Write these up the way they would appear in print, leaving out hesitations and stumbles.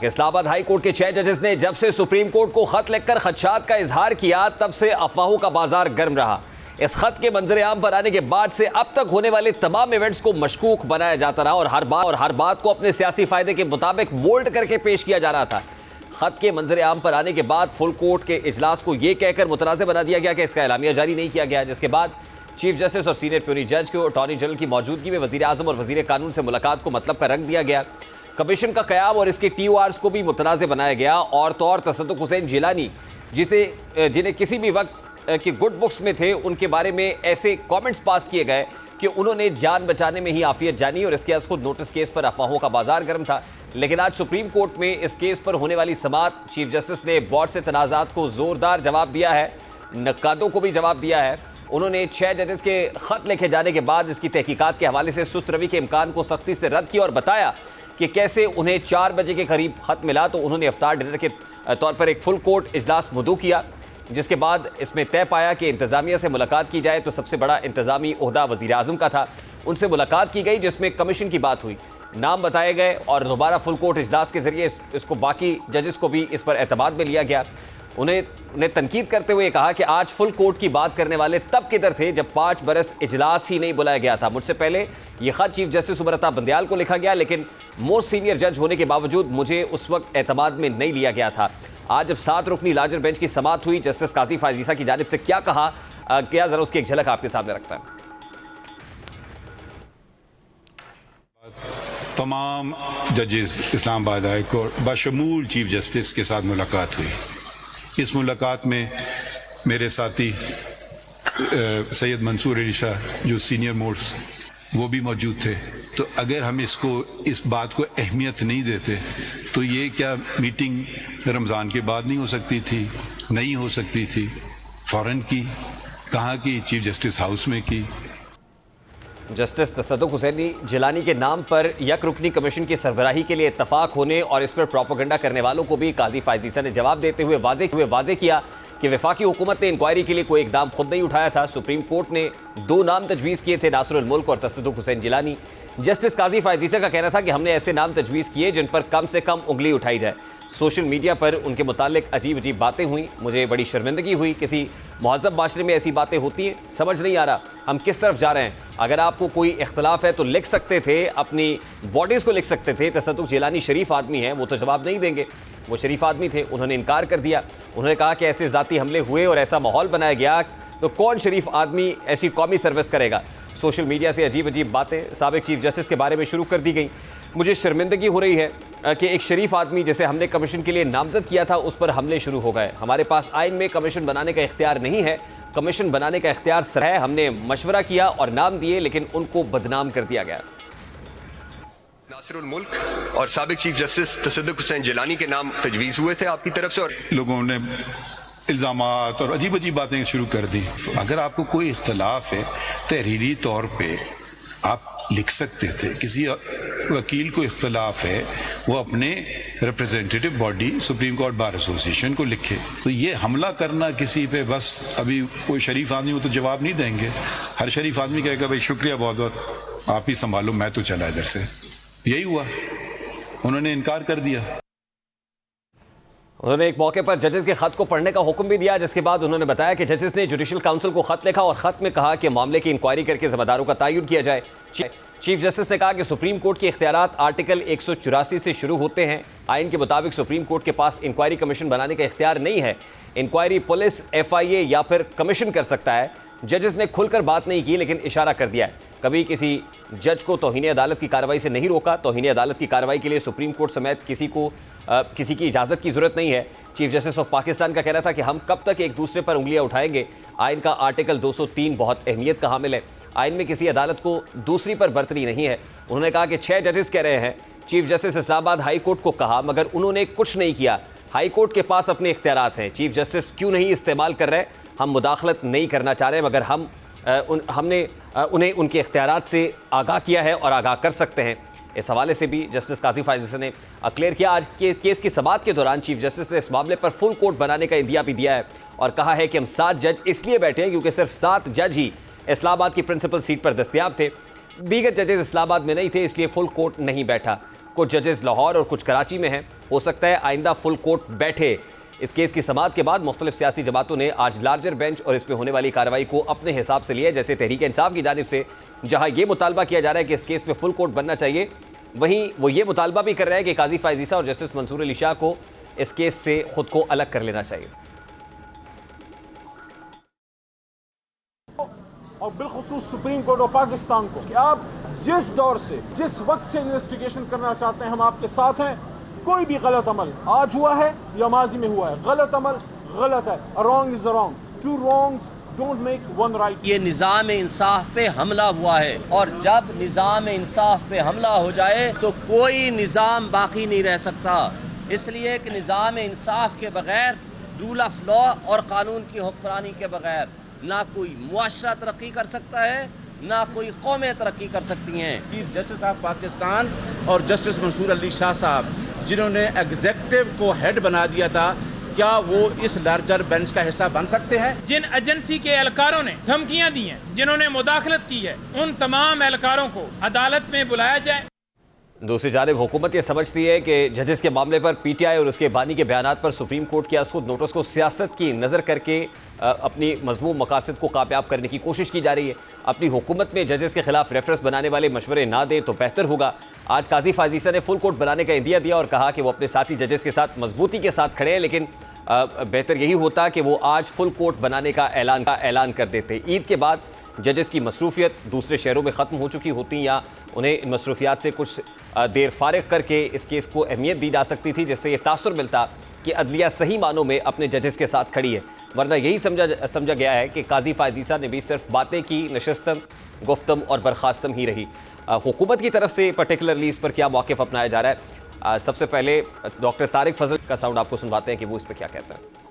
Islamabad high court के 6 जजेस ने जब से सुप्रीम कोर्ट को खत लिखकर खदशात का इजहार किया तब से अफवाहों का बाजार गर्म रहा। इस खत के मंजर आम पर आने के बाद से अब तक होने वाले तमाम इवेंट्स को मशकूक बनाया जाता रहा और हर बात को अपने सियासी फायदे के मुताबिक मोल्ड करके पेश किया जा रहा था। खत के मंजर आम पर आने के बाद फुल कोर्ट के इजलास को यह कहकर मुतनाज़ बना दिया गया कि इसका एलामिया जारी नहीं किया गया, जिसके बाद चीफ जस्टिस और सीनियर प्यूरी जज को अटॉर्नी जनरल की मौजूदगी में वज़ीर आज़म और वज़ीर कानून से मुलाकात को मतलब का रंग दिया गया। कमीशन का क़याम और इसके TORs को भी मुतनाज़ बनाया गया और तो और तसद्दुक़ हुसैन जिलानी जिन्हें किसी भी वक्त की गुड बुक्स में थे, उनके बारे में ऐसे कमेंट्स पास किए गए कि उन्होंने जान बचाने में ही आफियत जानी और इसके खुद नोटिस केस पर अफवाहों का बाजार गर्म था। लेकिन आज सुप्रीम कोर्ट में इस केस पर होने वाली समाअत चीफ जस्टिस ने बोर्ड से तनाज़ात को ज़ोरदार जवाब दिया है, नक्कादों को भी जवाब दिया है। उन्होंने 6 जजेस के खत लिखे जाने के बाद इसकी तहकीकात के हवाले से सुस्त रवि के इम्कान को सख्ती से रद्द किया और बताया कि कैसे उन्हें 4 बजे के करीब खत मिला तो उन्होंने इफ्तार डिनर के तौर पर एक फुल कोर्ट इजलास मुद्दू किया, जिसके बाद इसमें तय पाया कि इंतज़ामिया से मुलाकात की जाए तो सबसे बड़ा इंतज़ामी ओहदा वज़ीर आज़म का था। उनसे मुलाकात की गई जिसमें कमीशन की बात हुई, नाम बताए गए और दोबारा फुल कोर्ट इजलास के ज़रिए इसको बाकी जजेस को भी इस पर एतमाद में लिया गया। उन्हें तनकीद करते हुए कहा कि आज फुल कोर्ट की बात करने वाले तब किधर थे जब 5 बरस इजलास ही नहीं बुलाया गया था। मुझसे पहले ये खत चीफ जस्टिस उमर अता बंदयाल को लिखा गया, लेकिन मोस्ट सीनियर जज होने के बावजूद मुझे उस वक्त एतमाद में नहीं लिया गया था। आज जब 7 रुकनी लार्जर बेंच की समाअत हुई, जस्टिस काजी फायजीसा की जानिब से क्या कहा क्या जरा उसकी एक झलक आपके सामने रखता है। तमाम जजेस इस्लामाबाद हाई कोर्ट बशमूल चीफ जस्टिस के साथ मुलाकात हुई। इस मुलाकात में मेरे साथी सैयद मंसूर अली शाह जो सीनियर मोस्ट वो भी मौजूद थे। तो अगर हम इस बात को अहमियत नहीं देते तो ये क्या मीटिंग रमज़ान के बाद नहीं हो सकती थी, नहीं हो सकती थी, फ़ौरन की, कहाँ की, चीफ जस्टिस हाउस में की। जस्टिस तसद्दुक़ हुसैन जिलानी के नाम पर यक रुकनी कमीशन की सरबराही के लिए इत्तफाक होने और इस पर प्रोपेगेंडा करने वालों को भी काजी फायजीसा ने जवाब देते हुए वाज़े किया कि वफाकी हुकूमत ने इंक्वायरी के लिए कोई इकदाम खुद नहीं उठाया था। सुप्रीम कोर्ट ने 2 नाम तजवीज़ किए थे, नासिरुल मुल्क और तसद्दुक़ हुसैन जिलानी। जस्टिस काजी फायजीसा का कहना था कि हमने ऐसे नाम तजवीज़ किए जिन पर कम से कम उंगली उठाई जाए। सोशल मीडिया पर उनके मुतालिक अजीब अजीब बातें हुई, मुझे बड़ी शर्मिंदगी हुई। किसी महज़ब माशरे में ऐसी बातें होती हैं, समझ नहीं आ रहा हम किस तरफ जा रहे हैं। अगर आपको कोई इख्तलाफ है तो लिख सकते थे, अपनी बॉडीज़ को लिख सकते थे। तसद्दुक़ जिलानी शरीफ आदमी है, वो तो जवाब नहीं देंगे, वो शरीफ आदमी थे, उन्होंने इनकार कर दिया। उन्होंने कहा कि ऐसे ज़ाती हमले हुए और ऐसा माहौल बनाया गया तो कौन शरीफ आदमी ऐसी कौमी सर्विस करेगा। सोशल मीडिया से अजीब अजीब बातें साबिक चीफ जस्टिस के बारे में शुरू कर दी गई। मुझे शर्मिंदगी हो रही है कि एक शरीफ आदमी जिसे हमने कमीशन के लिए नामजद किया था उस पर हमले शुरू हो गए। हमारे पास आइन में कमीशन बनाने का इख्तियार नहीं है, कमीशन बनाने का इख्तियार सर है। हमने मशवरा किया और नाम दिए लेकिन उनको बदनाम कर दिया गया। नासिरुल मुल्क और साबिक चीफ जस्टिस तसद्दुक़ हुसैन जिलानी के नाम तजवीज़ हुए थे आपकी तरफ से और लोगों ने इल्ज़ामात और अजीब अजीब बातें शुरू कर दी। अगर आपको कोई इख्तलाफ है तहरीरी तौर पे आप लिख सकते थे। किसी वकील को इख्तलाफ है वो अपने representative body supreme court bar association को लिखे। तो ये हमला करना किसी पे, बस अभी कोई शरीफ आदमी वो तो जवाब नहीं देंगे। हर शरीफ आदमी कहेगा भाई शुक्रिया बहुत बहुत, आप ही संभालो, मैं तो चला इधर से। यही हुआ, उन्होंने इनकार कर दिया। उन्होंने एक मौके पर जजेस के खत को पढ़ने का हुक्म भी दिया, जिसके बाद उन्होंने बताया कि जजेस ने जुडिशल काउंसिल को खत लिखा और खत में कहा कि मामले की इंक्वायरी करके ज़िम्मेदारों का तयन किया जाए। चीफ जस्टिस ने कहा कि सुप्रीम कोर्ट के इख्तियारात आर्टिकल 184 से शुरू होते हैं। आइन के मुताबिक सुप्रीम कोर्ट के पास इंक्वायरी कमीशन बनाने का इख्तियार नहीं है। इंक्वायरी पुलिस, FIA या फिर कमीशन कर सकता है। जजेस ने खुलकर बात नहीं की लेकिन इशारा कर दिया है। कभी किसी जज को तौहीन अदालत की कार्रवाई से नहीं रोका। तौहीन अदालत की कार्रवाई के लिए सुप्रीम कोर्ट समेत किसी की इजाज़त की ज़रूरत नहीं है। चीफ जस्टिस ऑफ पाकिस्तान का कहना था कि हम कब तक एक दूसरे पर उंगलियां उठाएंगे। आइन का आर्टिकल 203 बहुत अहमियत का हामिल है। आइन में किसी अदालत को दूसरी पर बरतरी नहीं है। उन्होंने कहा कि 6 जजेस कह रहे हैं chief justice Islamabad high court को कहा मगर उन्होंने कुछ नहीं किया। हाई कोर्ट के पास अपने इख्तियारात हैं, चीफ जस्टिस क्यों नहीं इस्तेमाल कर रहे। हम मुदाखलत नहीं करना चाह रहे मगर हमने उन्हें उनके इख्तियारात से आगाह किया है और आगाह कर सकते हैं। इस हवाले से भी जस्टिस काजी फायजीसा ने क्लियर किया। आज के केस की समाअत के दौरान चीफ जस्टिस ने इस मामले पर फुल कोर्ट बनाने का इंदिया भी दिया है और कहा है कि हम 7 जज इसलिए बैठे हैं क्योंकि सिर्फ 7 जज ही इस्लामाबाद की प्रिंसिपल सीट पर दस्तयाब थे। दीगर जजेस इस्लामाबाद में नहीं थे, इसलिए फुल कोर्ट नहीं बैठा। कुछ जजेस लाहौर और कुछ कराची में हैं। हो सकता है आइंदा फुल कोर्ट बैठे। इस केस की समाअत के बाद मुख्तलिफ सियासी जमातों ने आज लार्जर बेंच और इसमें होने वाली कार्रवाई को अपने हिसाब से लिया। जैसे तहरीक इंसाफ की जानिब से जहां ये मुतालबा किया जा रहा है कि इस केस में फुल कोर्ट बनना चाहिए, वहीं वो ये मुतालबा भी कर रहा है कि काजी फायज़ ईसा और जस्टिस मंसूर अली शाह को इस केस से खुद को अलग कर लेना चाहिए। और बिलखुसूस सुप्रीम कोर्ट ऑफ पाकिस्तान को कि आप जिस दौर से जिस वक्त से इन्वेस्टिगेशन करना चाहते हैं, हम आपके साथ हैं। कोई भी गलत अमल आज हुआ है या माजी में हुआ है, गलत अमल गलत है, wrong is wrong, two wrongs don't make one right. ये निज़ाम इंसाफ पे हमला हुआ है और जब निज़ाम इंसाफ पे हमला हो जाए तो कोई निज़ाम बाकी नहीं रह सकता। इसलिए कि निज़ाम इंसाफ के बगैर, रूल ऑफ लॉ और कानून की हुक्मरानी के बगैर ना कोई मुआशरा तरक्की कर सकता है, ना कोई कौमें तरक्की कर सकती हैं। चीफ जस्टिस ऑफ पाकिस्तान और जस्टिस मंसूर अली शाह साहब, जिन्होंने एग्जेक्टिव को हेड बना दिया था, क्या वो इस लार्जर बेंच का हिस्सा बन सकते हैं? जिन एजेंसी के एहलकारों ने धमकियां दी हैं, जिन्होंने मुदाखलत की है, उन तमाम एहलकारों को अदालत में बुलाया जाए। दूसरी जानिब हुकूमत ये समझती है कि जजेस के मामले पर पीटीआई और उसके बानी के बयानात पर सुप्रीम कोर्ट के असखुद नोटिस को सियासत की नज़र करके अपनी मजमूम मकासद को कामयाब करने की कोशिश की जा रही है। अपनी हुकूमत में जजेस के खिलाफ रेफरेंस बनाने वाले मशवरे ना दें तो बेहतर होगा। आज काजी फायज़ ईसा ने फुल कोर्ट बनाने का इंदिया दिया और कहा कि वो अपने साथी जजेस के साथ मजबूती के साथ खड़े हैं, लेकिन बेहतर यही होता कि वो आज फुल कोर्ट बनाने का ऐलान कर देते। ईद के बाद जजेस की मसरूफियत दूसरे शहरों में ख़त्म हो चुकी होती या उन्हें इन मसरूफियात से कुछ देर फारिग करके इस केस को अहमियत दी जा सकती थी, जिससे ये तासुर मिलता कि अदलिया सही मानों में अपने जजेस के साथ खड़ी है। वरना यही समझा गया है कि काजी फायज़ ईसा ने भी सिर्फ बातें की, नशस्तम गुफ्तम और बर्खास्तम ही रही। हुकूमत की तरफ से पर्टिकुलरली इस पर क्या मौक़िफ़ अपनाया जा रहा है, सबसे पहले डॉक्टर तारिक फजल का साउंड आपको सुनवाते हैं कि वो इस पर क्या कहते हैं।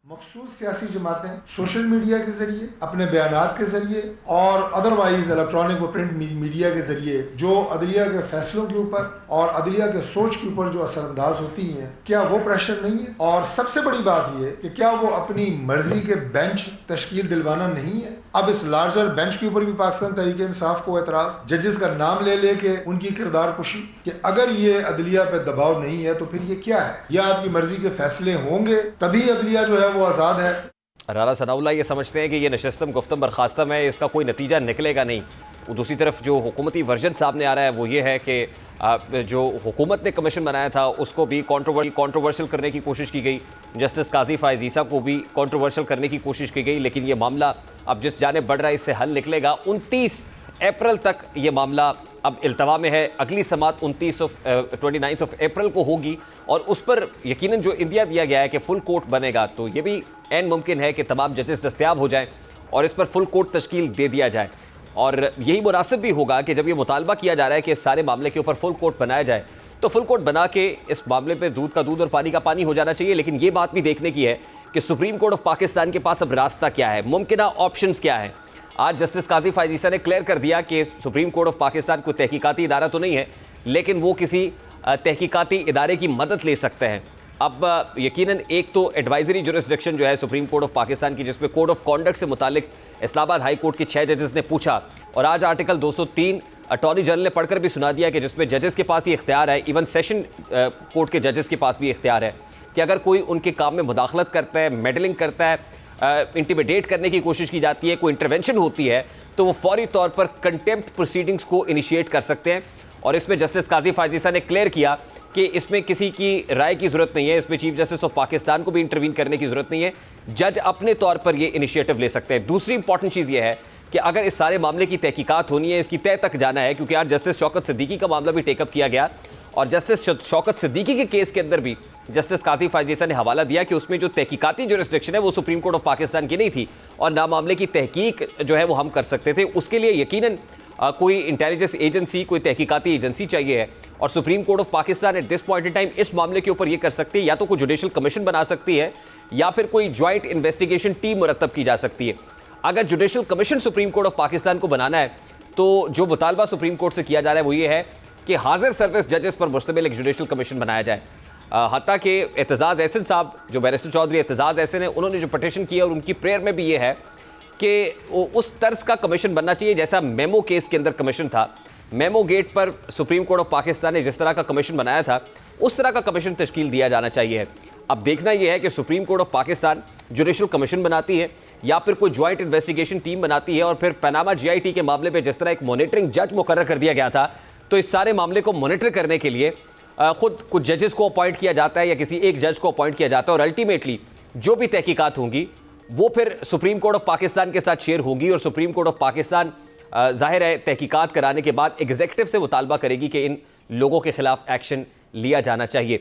मखसूस सियासी जमातें सोशल मीडिया के ज़रिए, अपने बयानात के ज़रिए और अदरवाइज़ इलेक्ट्रॉनिक व प्रिंट मीडिया के ज़रिए जो अदलिया के फैसलों के ऊपर और अदलिया के सोच के ऊपर जो असरअंदाज होती हैं, क्या वो प्रेशर नहीं है? और सबसे बड़ी बात ये कि क्या वो अपनी मर्जी के बेंच तश्कील दिलवाना नहीं है? अब इस लार्जर बेंच के ऊपर भी पाकिस्तान तहरीक इंसाफ को एतराज़, जजेस का नाम ले लेके उनकी किरदार कुशी कि अगर ये अदलिया पे दबाव नहीं है तो फिर ये क्या है? या आपकी मर्जी के फैसले होंगे तभी अदलिया जो है वो आज़ाद है। राना सनाउल्लाह ये समझते हैं कि ये नशस्तम गुफ्तम बर्खास्तम है, इसका कोई नतीजा निकलेगा नहीं। दूसरी तरफ जो हुकूमती वर्जन सामने आ रहा है वो ये है कि जो हुकूमत ने कमीशन बनाया था उसको भी कंट्रोवर्शियल करने की कोशिश की गई, जस्टिस काजी फायज़ ईसा को भी कंट्रोवर्शियल करने की कोशिश की गई, लेकिन ये मामला अब जिस जाने बढ़ रहा है इससे हल निकलेगा। 29 अप्रैल तक ये मामला अब इल्तवा में है। अगली समाअत 29 अप्रैल को होगी और उस पर यकीनन जो इंदिया दिया गया है कि फुल कोर्ट बनेगा, तो ये भी ऐन मुमकिन है कि तमाम जजेस दस्तयाब हो जाएं और इस पर फुल कोर्ट तश्कील दे दिया जाए। और यही मुनासिब भी होगा कि जब ये मुतालबा किया जा रहा है कि इस सारे मामले के ऊपर फुल कोर्ट बनाया जाए, तो फुल कोर्ट बना के इस मामले पर दूध का दूध और पानी का पानी हो जाना चाहिए। लेकिन ये बात भी देखने की है कि सुप्रीम कोर्ट ऑफ पाकिस्तान के पास अब रास्ता क्या है, मुमकिन ऑप्शंस क्या है। आज जस्टिस काजी फायज़ ईसा ने क्लियर कर दिया कि सुप्रीम कोर्ट ऑफ पाकिस्तान कोई तहकीकाती इदारा तो नहीं है, लेकिन वो किसी तहकीकाती इदारे की मदद ले सकते हैं। अब यकीनन एक तो एडवाइजरी जुरिस्डिक्शन जो है सुप्रीम कोर्ट ऑफ पाकिस्तान की, जिसमें कोड ऑफ कॉन्डक्ट से मुतालिक इस्लामाबाद हाई कोर्ट के 6 जजेस ने पूछा और आज आर्टिकल 203 अटॉर्नी जनरल ने पढ़कर भी सुना दिया कि जिसमें जजेस के पास ये इख्तियार है, इवन सेशन कोर्ट के जजेस के पास भी इख्तियार है कि अगर कोई उनके काम में मुदाखलत करता है, मेडलिंग करता है, इंटिमिडेट करने की कोशिश की जाती है, कोई इंटरवेंशन होती है, तो वो फौरी तौर पर कंटेम्प्ट प्रोसीडिंग्स को इनिशिएट कर सकते हैं। और इसमें जस्टिस काजी फायज़ ईसा ने क्लियर किया कि इसमें किसी की राय की ज़रूरत नहीं है, इसमें चीफ जस्टिस ऑफ पाकिस्तान को भी इंटरवीन करने की ज़रूरत नहीं है, जज अपने तौर पर ये इनिशिएटिव ले सकते हैं। दूसरी इंपॉर्टेंट चीज़ ये है कि अगर इस सारे मामले की तहकीकात होनी है, इसकी तय तक जाना है, क्योंकि आज जस्टिस शौकत सिद्दीकी का मामला भी टेकअप किया गया और जस्टिस शौकत सिद्दीकी के केस के अंदर भी जस्टिस काजी फायज़ ईसा ने हवाला दिया कि उसमें जो तहकीकाती जुरिस्डिक्शन है वो सुप्रीम कोर्ट ऑफ पाकिस्तान की नहीं थी और ना मामले की तहकीक जो है वो हम कर सकते थे। उसके लिए यकीनन कोई इंटेलिजेंस एजेंसी, कोई तहकीकाती एजेंसी चाहिए है और supreme court of Pakistan at this point in time इस मामले के ऊपर ये कर सकती है, या तो कोई जुडिशल कमीशन बना सकती है या फिर कोई ज्वाइंट इन्वेस्टिगेशन टीम मुरतब की जा सकती है। अगर judicial commission supreme court of Pakistan को बनाना है तो जो मुतालबा सुप्रीम कोर्ट से किया जा रहा है वो ये है कि हाजिर सर्विस जजेस पर मुश्तमिल एक जुडिशल कमीशन बनाया जाए। हत्ता कि एतजाज़ एहसन साहब, जो बैरिस्टर चौधरी एतजाज़ एहसन है, उन्होंने जो पटिशन किया और उनकी प्रेयर में भी ये है कि उस तर्ज का कमीशन बनना चाहिए जैसा मेमो केस के अंदर कमीशन था, मेमो गेट पर सुप्रीम कोर्ट ऑफ पाकिस्तान ने जिस तरह का कमीशन बनाया था उस तरह का कमीशन तश्कील दिया जाना चाहिए। अब देखना यह है कि supreme court of Pakistan judicial commission बनाती है या फिर कोई ज्वाइंट इन्वेस्टिगेशन टीम बनाती है, और फिर पनामा GIT के मामले पे जिस तरह एक मॉनिटरिंग जज मुकर्रर कर दिया गया था, तो इस सारे मामले को मॉनिटर करने के लिए खुद कुछ जजेस को अपॉइंट किया जाता है या किसी एक जज को अपॉइंट किया जाता है, और अल्टीमेटली जो भी तहकीकात होंगी वो फिर सुप्रीम कोर्ट ऑफ पाकिस्तान के साथ शेयर होगी, और सुप्रीम कोर्ट ऑफ पाकिस्तान जाहिर है तहकीकात कराने के बाद एग्जीक्यूटिव से मुतालबा करेगी कि इन लोगों के खिलाफ एक्शन लिया जाना चाहिए।